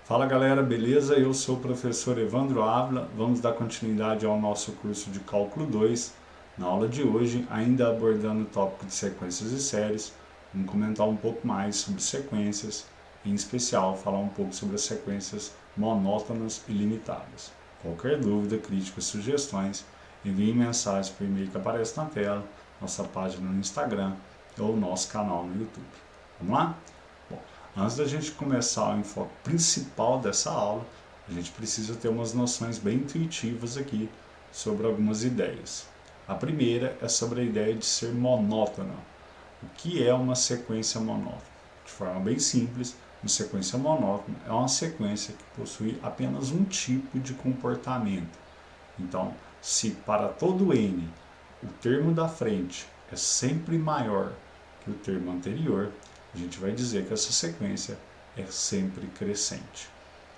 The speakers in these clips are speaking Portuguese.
Fala galera, beleza? Eu sou o professor Evandro Ávila. Vamos dar continuidade ao nosso curso de Cálculo 2. Na aula de hoje, ainda abordando o tópico de sequências e séries, vamos comentar um pouco mais sobre sequências, em especial falar um pouco sobre as sequências monótonas e limitadas. Qualquer dúvida, críticas, sugestões, envie mensagens por e-mail que aparece na tela, nossa página no Instagram ou nosso canal no YouTube. Vamos lá? Antes da gente começar o enfoque principal dessa aula, a gente precisa ter umas noções bem intuitivas aqui sobre algumas ideias. A primeira é sobre a ideia de ser monótona. O que é uma sequência monótona? De forma bem simples, uma sequência monótona é uma sequência que possui apenas um tipo de comportamento. Então, se para todo n o termo da frente é sempre maior que o termo anterior, a gente vai dizer que essa sequência é sempre crescente.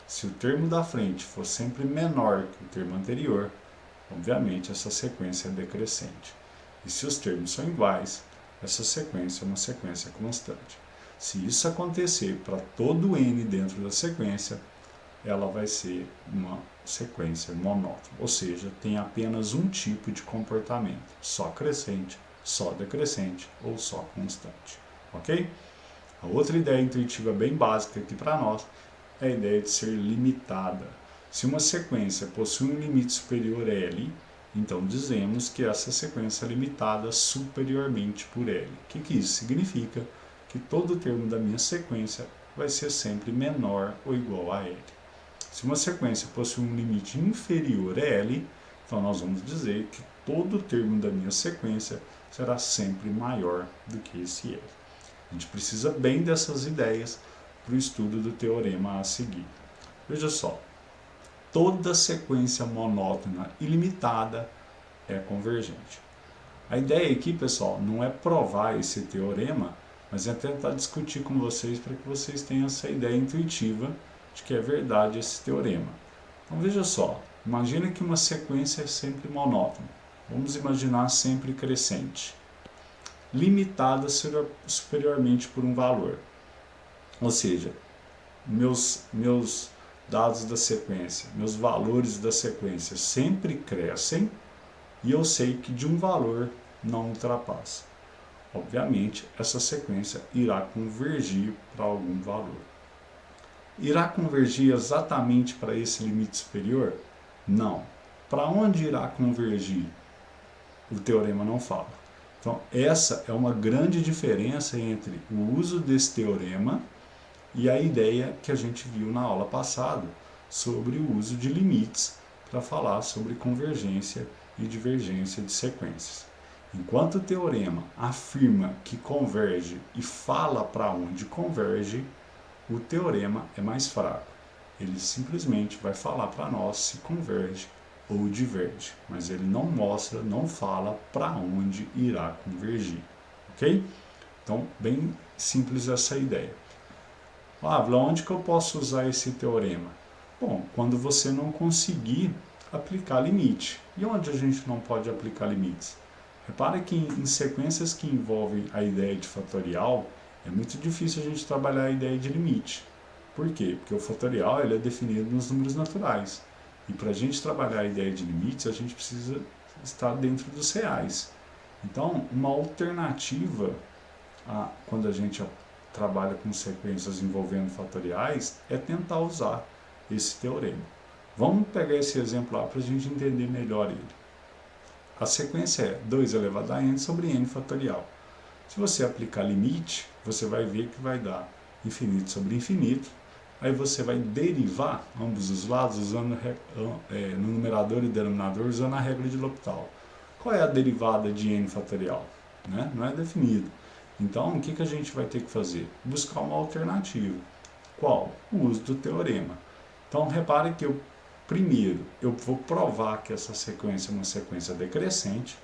Se o termo da frente for sempre menor que o termo anterior, obviamente essa sequência é decrescente. E se os termos são iguais, essa sequência é uma sequência constante. Se isso acontecer para todo n dentro da sequência, ela vai ser uma sequência monótona, ou seja, tem apenas um tipo de comportamento, só crescente, só decrescente ou só constante. Ok? A outra ideia intuitiva bem básica aqui para nós é a ideia de ser limitada. Se uma sequência possui um limite superior a L, então dizemos que essa sequência é limitada superiormente por L. O que isso significa? Que todo termo da minha sequência vai ser sempre menor ou igual a L. Se uma sequência possui um limite inferior a L, então nós vamos dizer que todo termo da minha sequência será sempre maior do que esse L. A gente precisa bem dessas ideias para o estudo do teorema a seguir. Veja só, toda sequência monótona ilimitada é convergente. A ideia aqui, pessoal, não é provar esse teorema, mas é tentar discutir com vocês para que vocês tenham essa ideia intuitiva de que é verdade esse teorema. Então veja só, imagina que uma sequência é sempre monótona. Vamos imaginar sempre crescente, limitada superiormente por um valor. Ou seja, meus dados da sequência, meus valores da sequência sempre crescem e eu sei que de um valor não ultrapassa. Obviamente, essa sequência irá convergir para algum valor. Irá convergir exatamente para esse limite superior? Não. Para onde irá convergir? O teorema não fala. Então, essa é uma grande diferença entre o uso desse teorema e a ideia que a gente viu na aula passada sobre o uso de limites para falar sobre convergência e divergência de sequências. Enquanto o teorema afirma que converge e fala para onde converge, o teorema é mais fraco. Ele simplesmente vai falar para nós se converge ou diverge, mas ele não mostra, não fala para onde irá convergir, ok? Então, bem simples essa ideia. Ávila, onde que eu posso usar esse teorema? Bom, quando você não conseguir aplicar limite. E onde a gente não pode aplicar limites? Repare que em sequências que envolvem a ideia de fatorial, é muito difícil a gente trabalhar a ideia de limite. Por quê? Porque o fatorial ele é definido nos números naturais. E para a gente trabalhar a ideia de limites, a gente precisa estar dentro dos reais. Então, uma alternativa quando a gente trabalha com sequências envolvendo fatoriais é tentar usar esse teorema. Vamos pegar esse exemplo lá para a gente entender melhor ele. A sequência é 2 elevado a n sobre n fatorial. Se você aplicar limite, você vai ver que vai dar infinito sobre infinito. Aí você vai derivar ambos os lados usando no numerador e denominador usando a regra de L'Hopital. Qual é a derivada de n fatorial? Né? Não é definido. Então, o que a gente vai ter que fazer? Buscar uma alternativa. Qual? O uso do teorema. Então, repare que primeiro eu vou provar que essa sequência é uma sequência decrescente.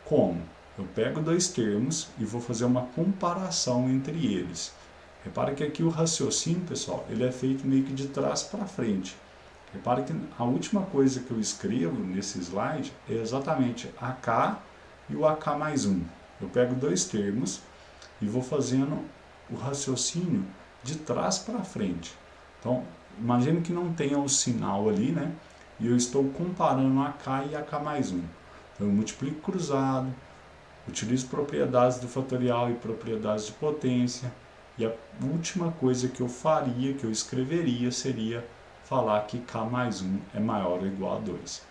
Como? Eu pego dois termos e vou fazer uma comparação entre eles. Repare que aqui o raciocínio, pessoal, ele é feito meio que de trás para frente. Repare que a última coisa que eu escrevo nesse slide é exatamente AK e o AK mais 1. Eu pego dois termos e vou fazendo o raciocínio de trás para frente. Então, imagine que não tenha o sinal ali, né? E eu estou comparando a K e a K mais 1. Então eu multiplico cruzado, utilizo propriedades do fatorial e propriedades de potência. E a última coisa que eu faria, que eu escreveria, seria falar que K mais 1 é maior ou igual a 2.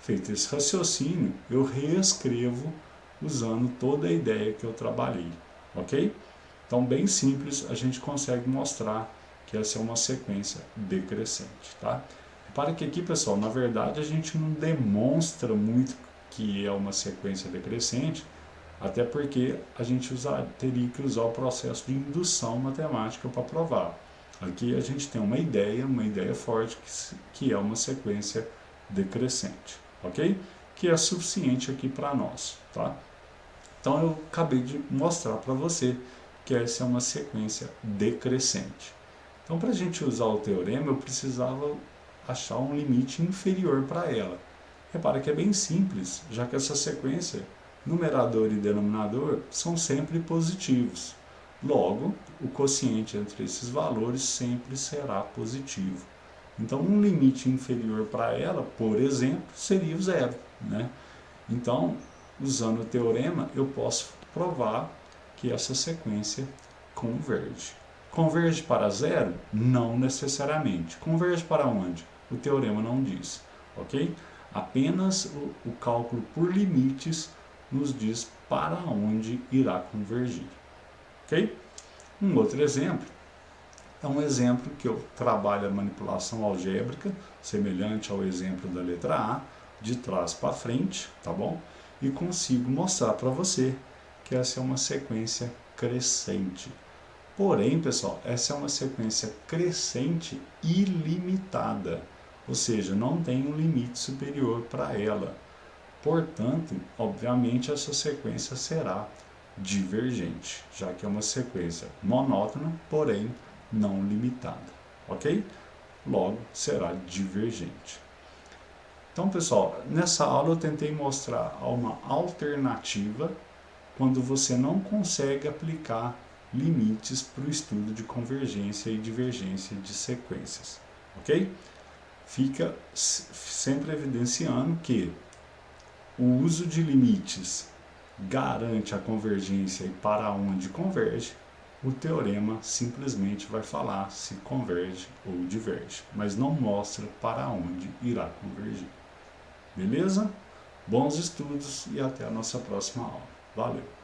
Feito esse raciocínio, eu reescrevo usando toda a ideia que eu trabalhei, ok? Então, bem simples, a gente consegue mostrar que essa é uma sequência decrescente, tá? Repara que aqui, pessoal, na verdade a gente não demonstra muito que é uma sequência decrescente, até porque a gente teria que usar o processo de indução matemática para provar. Aqui a gente tem uma ideia forte que é uma sequência decrescente, ok? Que é suficiente aqui para nós, tá? Então eu acabei de mostrar para você que essa é uma sequência decrescente. Então, para a gente usar o teorema, eu precisava achar um limite inferior para ela. Repara que é bem simples, já que essa sequência, numerador e denominador, são sempre positivos. Logo, o quociente entre esses valores sempre será positivo. Então, um limite inferior para ela, por exemplo, seria o zero, né? Então, usando o teorema, eu posso provar que essa sequência converge. Converge para zero? Não necessariamente. Converge para onde? O teorema não diz, ok? Apenas o cálculo por limites nos diz para onde irá convergir, ok? Um outro exemplo é um exemplo que eu trabalho a manipulação algébrica, semelhante ao exemplo da letra A, de trás para frente, tá bom? E consigo mostrar para você que essa é uma sequência crescente. Porém, pessoal, essa é uma sequência crescente ilimitada, ou seja, não tem um limite superior para ela. Portanto, obviamente, essa sequência será divergente, já que é uma sequência monótona, porém não limitada, ok? Logo, será divergente. Então, pessoal, nessa aula eu tentei mostrar uma alternativa quando você não consegue aplicar limites para o estudo de convergência e divergência de sequências, ok? Fica sempre evidenciando que o uso de limites garante a convergência e para onde converge, o teorema simplesmente vai falar se converge ou diverge, mas não mostra para onde irá convergir. Beleza? Bons estudos e até a nossa próxima aula. Valeu!